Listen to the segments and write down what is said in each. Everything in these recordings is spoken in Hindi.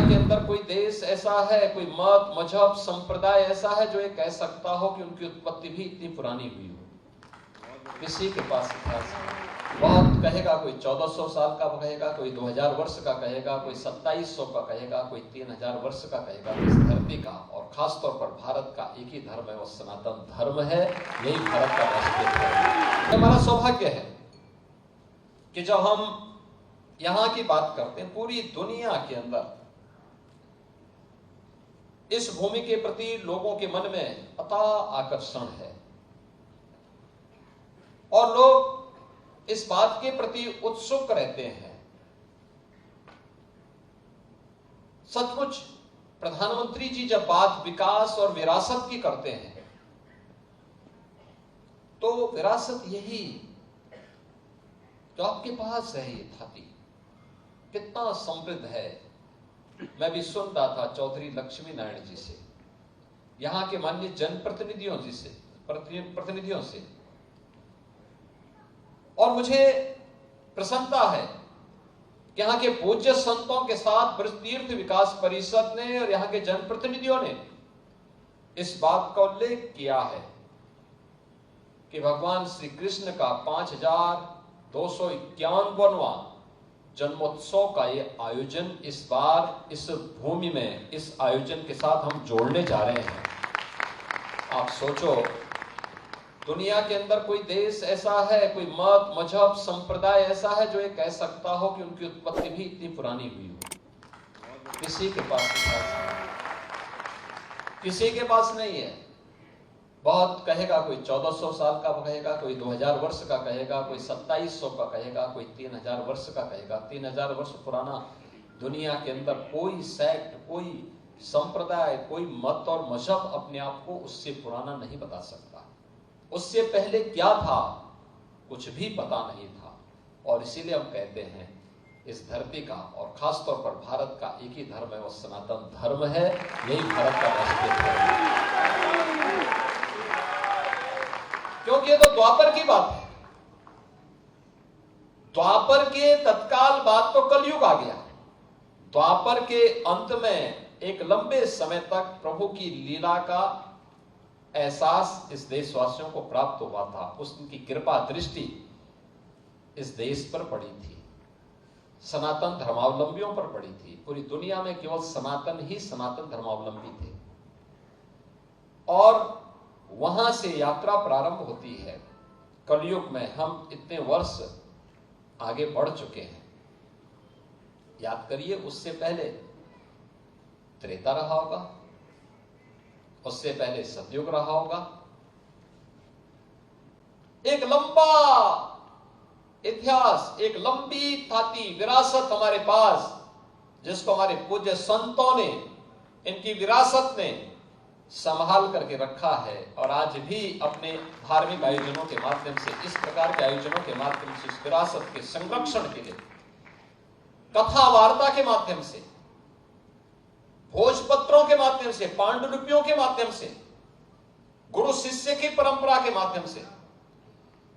के अंदर कोई देश ऐसा है, कोई मत, मजहब, संप्रदाय ऐसा है जो ये कह सकता हो कि उनकी उत्पत्ति भी इतनी पुरानी हुई हो? किसी के पास इतिहास नहीं। बहुत कहेगा, कोई 1400 साल का कहेगा, कोई 2000 वर्ष का कहेगा, कोई 2700 का कहेगा, कोई 3000 वर्ष का कहेगा। इस धरती का और खासतौर पर भारत का एक ही धर्म है, वो सनातन धर्म है। यही भारत का राष्ट्रीय धर्म है। हमारा सौभाग्य है कि जब हम यहां की बात करते हैं, पूरी दुनिया के अंदर इस भूमि के प्रति लोगों के मन में अथाह आकर्षण है और लोग इस बात के प्रति उत्सुक रहते हैं। सचमुच प्रधानमंत्री जी जब बात विकास और विरासत की करते हैं तो विरासत यही जो आपके पास है, ये धरती कितना समृद्ध है। मैं भी सुन रहा था चौधरी लक्ष्मी नारायण जी से, यहां के माननीय जनप्रतिनिधियों जी से, प्रतिनिधियों से, और मुझे प्रसन्नता है कि यहाँ के पूज्य संतों के साथ ब्रज तीर्थ विकास परिषद ने और यहाँ के जनप्रतिनिधियों ने इस बात का उल्लेख किया है कि भगवान श्री कृष्ण का 5251वां जन्मोत्सव का ये आयोजन इस बार इस भूमि में इस आयोजन के साथ हम जोड़ने जा रहे हैं। आप सोचो, दुनिया के अंदर कोई देश ऐसा है, कोई मत, मजहब, संप्रदाय ऐसा है जो ये कह सकता हो कि उनकी उत्पत्ति भी इतनी पुरानी हुई हो? किसी के पास किसी के पास नहीं है। बहुत कहेगा, कोई 1400 साल का कहेगा, कोई 2000 वर्ष का कहेगा, कोई 2700 का कहेगा, कोई 3000 वर्ष का कहेगा। 3000 वर्ष पुराना दुनिया के अंदर कोई सेक्ट, कोई संप्रदाय, कोई मत और मजहब अपने आप को उससे पुराना नहीं बता सकता। उससे पहले क्या था कुछ भी पता नहीं था। और इसीलिए हम कहते हैं इस धरती का और खासतौर पर भारत का एक ही धर्म है, वो सनातन धर्म है। यही भारत का राष्ट्रीय धर्म है। क्योंकि ये तो द्वापर की बात है। द्वापर के तत्काल बाद तो कलयुग आ गया। द्वापर के अंत में एक लंबे समय तक प्रभु की लीला का एहसास इस देशवासियों को प्राप्त हुआ था। उसकी कृपा दृष्टि इस देश पर पड़ी थी, सनातन धर्मावलंबियों पर पड़ी थी। पूरी दुनिया में केवल सनातन ही सनातन धर्मावलंबी थे। और वहां से यात्रा प्रारंभ होती है। कलयुग में हम इतने वर्ष आगे बढ़ चुके हैं। याद करिए, उससे पहले त्रेता रहा होगा, उससे पहले सतयुग रहा होगा। एक लंबा इतिहास, एक लंबी थाती विरासत हमारे पास, जिसको हमारे पूज्य संतों ने, इनकी विरासत ने संभाल करके रखा है। और आज भी अपने धार्मिक आयोजनों के माध्यम से, इस प्रकार के आयोजनों के माध्यम से, इस विरासत के संरक्षण के लिए, कथा वार्ता के माध्यम से, भोजपत्रों के माध्यम से, पांडुलिपियों के माध्यम से, गुरु शिष्य की परंपरा के माध्यम से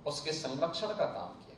उसके संरक्षण का काम किया।